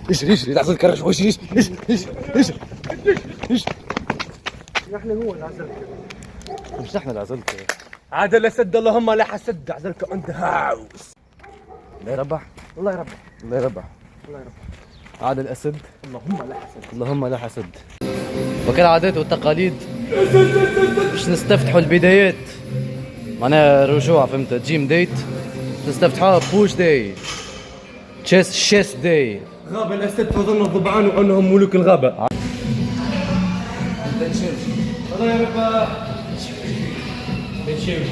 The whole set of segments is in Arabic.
اجري اجري تعزل الكراش اجري اجري اجري اجري. نحن هو اللي عزلك. مش نحن اللي عزلك. عاد لا سد اللهم لا حسد عزلك انت هاوس. الله يربح. الله يربح. الله يربح. الله يربح. عاد الاسد. اللهم لا حسد. اللهم لا حسد. وكالعادات والتقاليد باش نستفتحوا البدايات معناها رجوع فهمت جيم ديت نستفتحوها بوش داي شيس داي. غاب الاسد فظن الضبعان وانهم ملوك الغابه. الله يربح. بنشوف.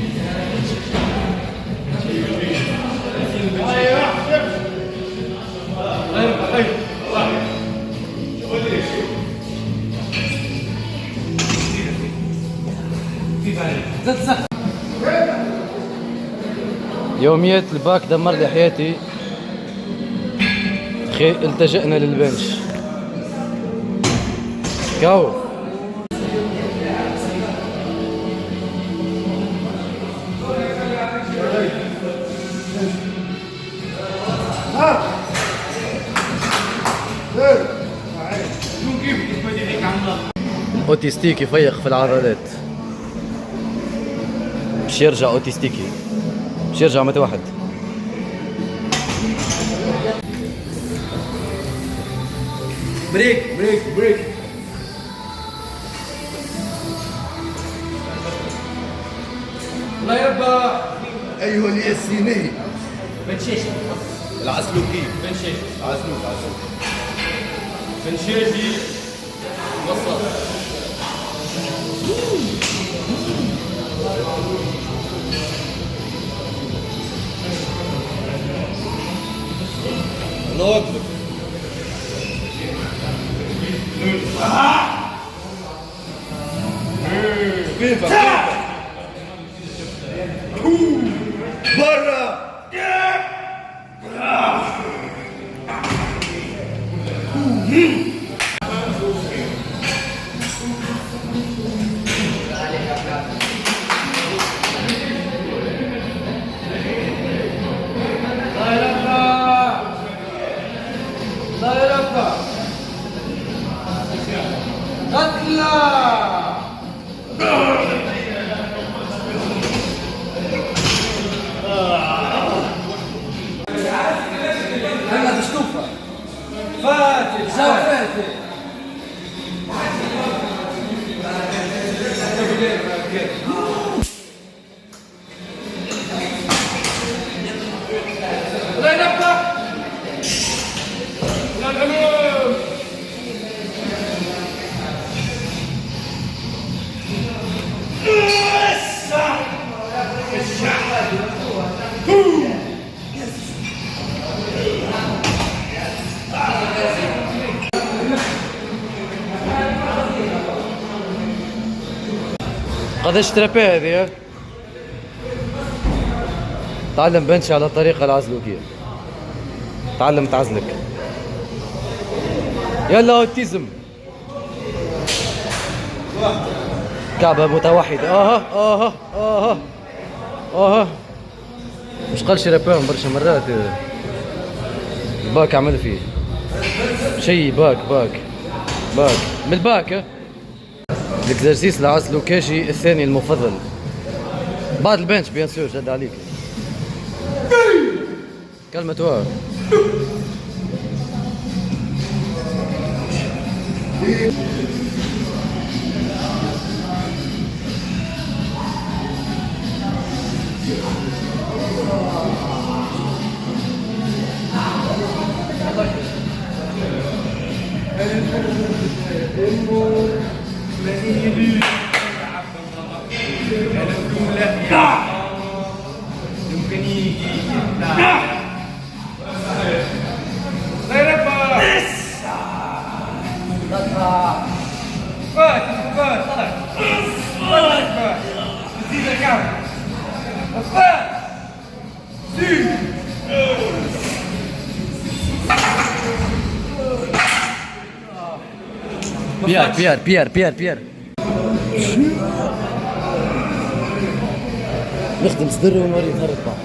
يوميات الباك دمر لي حياتي. التجأنا للبنش. كاو الاوتيستيك يفيق في العضلات باش يرجع اوتيستيكي باش يرجع متوحد. بريك بريك بريك. الله يربح. ايها الياسيني بنشيشي العسلوكي بنشيشي عسلوك بنشيشي وسط. الله اكبر. كيف برا. قداش ترابي هذه؟ تعلم بنش على الطريقة العزلوكية. تعلم تعزلك. يلا اوتيزم. كعبة متوحدة. مش قال شربان برشا مرات. باك عمل فيه شي باك من الباك. الاكزرسيس العزلوكاشي الثاني المفضل بعد البنش بيان سور. جد عليك كلمة واو. بيار نخدم صدر ونوري نهار الطاق.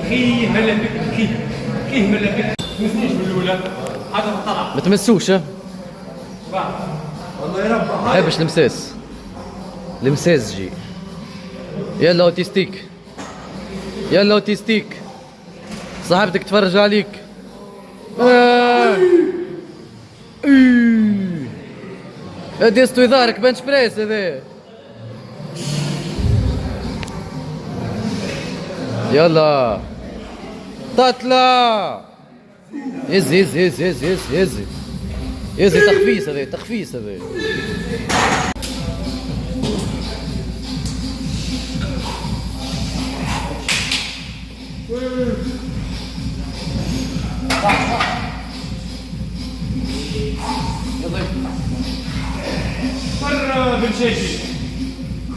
كي ملا بك كي ملا بك. تمسنيش من الاولى هذا طلع ما تمسوش ها؟ والله يا رب حبش المساس. المساس جي. يلا اوتيستيك. يلا اوتيستيك. صاحبتك تفرج عليك. هادي استوي ظهرك بنش بريس هذا. يلا تطلع. يزي يزي يزي يزي يزي يزي يزي. تخفيس هذا تخفيس هذا. مرة بالشيشي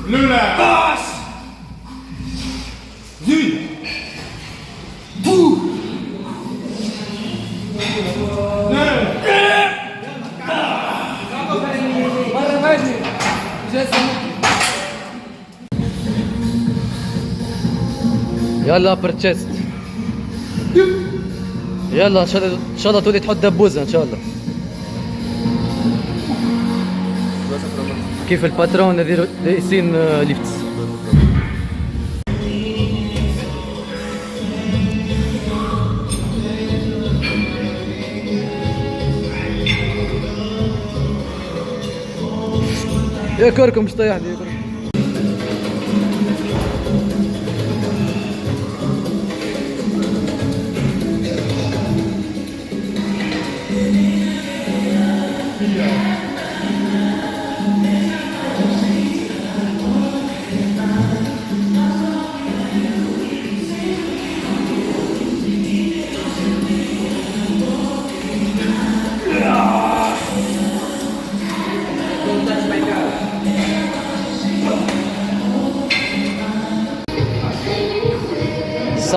لولا باس زيد بو مرة ماشي يلا برتشست. يلا ان شاء الله تولي تحط دبوزه ان شاء الله. كيف الباترون دايسين ليفتس. يا كركم مش طايح لي يا كركم.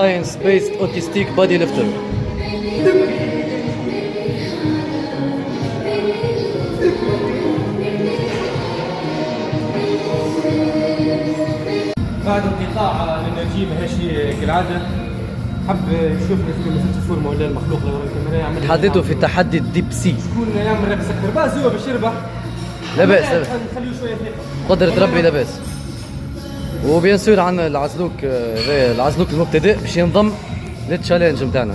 Science-based autistic body lifter. بعد انقطاع الانرجي ماهيش كالعاده حب يشوف في مسات الفورمه ولا المخلوق اللي ورا الكاميرا يعمل تحديته في تحدي الديب سي. شكون يعمل رابس اكثر باز هو باش يربح. لا بأس نخليه شويه ثقه. قدرة ربي لا بأس. وبيان سور عندنا العزلوك العزلوك المبتدئ باش ينضم للتشالنج نتاعنا.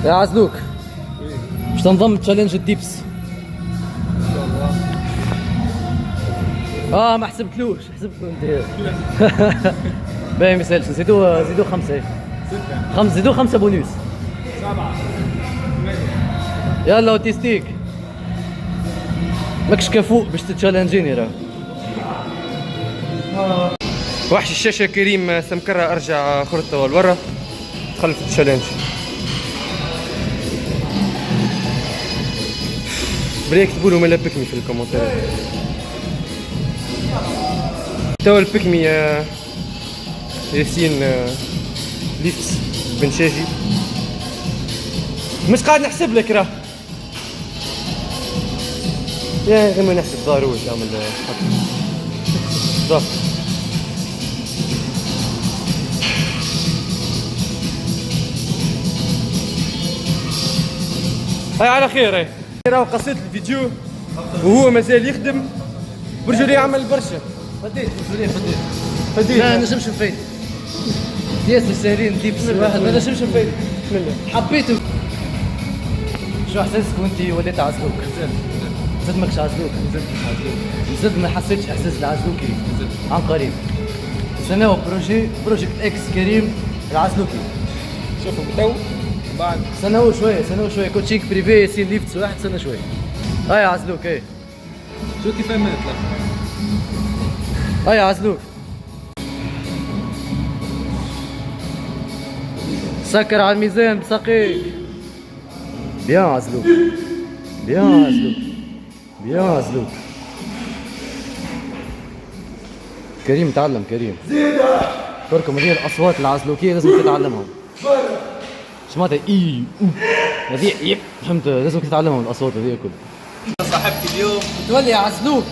يا عزلوك باش تنضم لتشالنج الديبس. ما حسبتلوش حسبتلو انت. باهي ما يسالش. زيدو 5 5 زيدو 5 بونوس 7 يلا اوتيستيك. ماكش كفوء باش تتشالنجيني راه. وحش الشاشه كريم سمكرة ارجع خرطه لورا دخل في التشالنج. بريك تقولوا له ملا بيكمي في الكومنتات. توا البيكمي ياسين ليفتس بن شاجي. مش قاعد نحسب لك راه. يا غير ما نحسب ضاروش اعمل ضغط. هاي على خير. هاي راهو قصيت الفيديو وهو مازال يخدم برجولي يعمل برشا. فديت فديت لا نجمش نفيد. ياسر ساهلين ديبس واحد ما نجمش نفيد. حبيته. شو احساسك وانت وليت عزلوك؟ زد ماكش عزلوك. زد ما حسيتش احساس العزلوكي عن قريب. سناو بروجيكت اكس كريم العزلوكي. شوفوا تو بعد سناو شويه كوتشينغ بريفي ياسين ليفتس واحد سنه شويه. هاي عزلوك هاي. شو كيف عملت لك؟ هاي عزلوك. سكر على الميزان بساقيك. بيان عزلوك بيان عزلوك بيان عزلوك. كريم تعلم كريم. تركم هذه الاصوات العزلوكيه لازم تتعلمهم. سمعتها اي هذه يب فهمت لازم تتعلمهم الاصوات هذه كلها. صاحبتي اليوم تولي يا عزلوك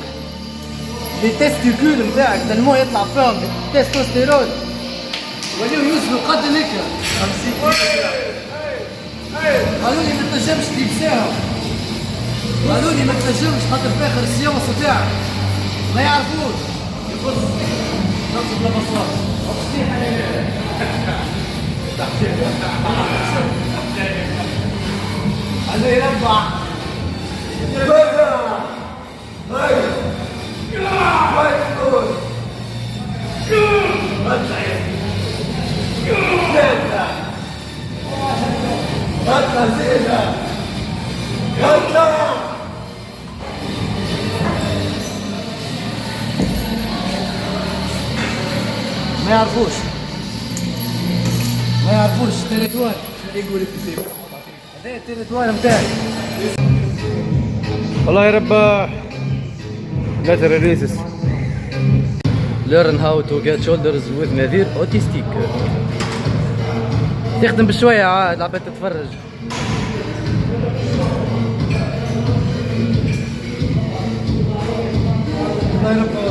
لي تيستيكول نتاعك تنمو يطلع فيهم تستوستيرون وليو يوزنوا قد هيك 50 كيلو. قالوا لي ما تنجمش تلبسيهم، قالوا لي ما تنجمش خاطر فاخر السياسه تاعك ما يعرفوش. يبص نقصد بلا بصوات هذا يربع ما يعرفوش التريتوار. هذا التريتوار نتاعي. الله يربح. لا ترى ريسس. Learn how to get shoulders with نذير اوتيستيك. تخدم بشوية عاد العباد تتفرج. الله يربح.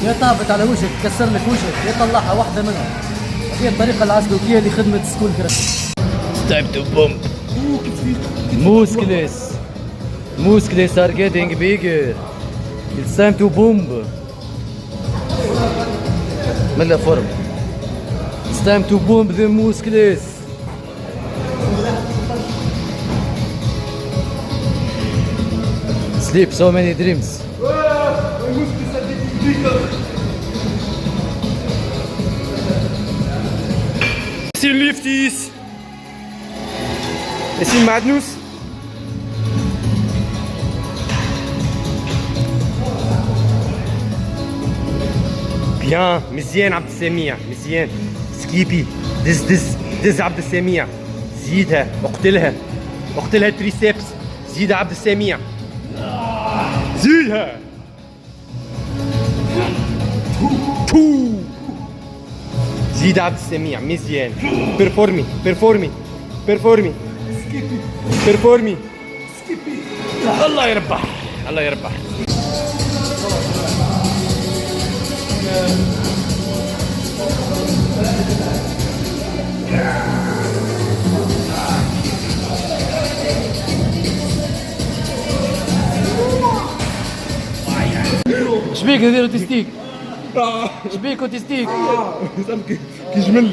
يا طابت على وجهك كسر لك وجهك يا طلعها واحدة منهم. هي الطريقة العسكرية لخدمة سكول كراش. Time to bomb. Muscles are getting bigger. It's time to bomb. ملا فورم. It's time to bomb the muscles. Sleep so many dreams. C'est le liftis. Et c'est Magnus. Bien, مزيان عبد السميع مزيان. سكيبي دز عبد السميع. زيدها اقتلها التريسبس. زيد عبد السميع زيدها. زيد عبد السميع مزيان. بيرفورمي الله يربح. شبيك ندير اوتيستيك؟ شبيك اوتيستيك؟ كيجمل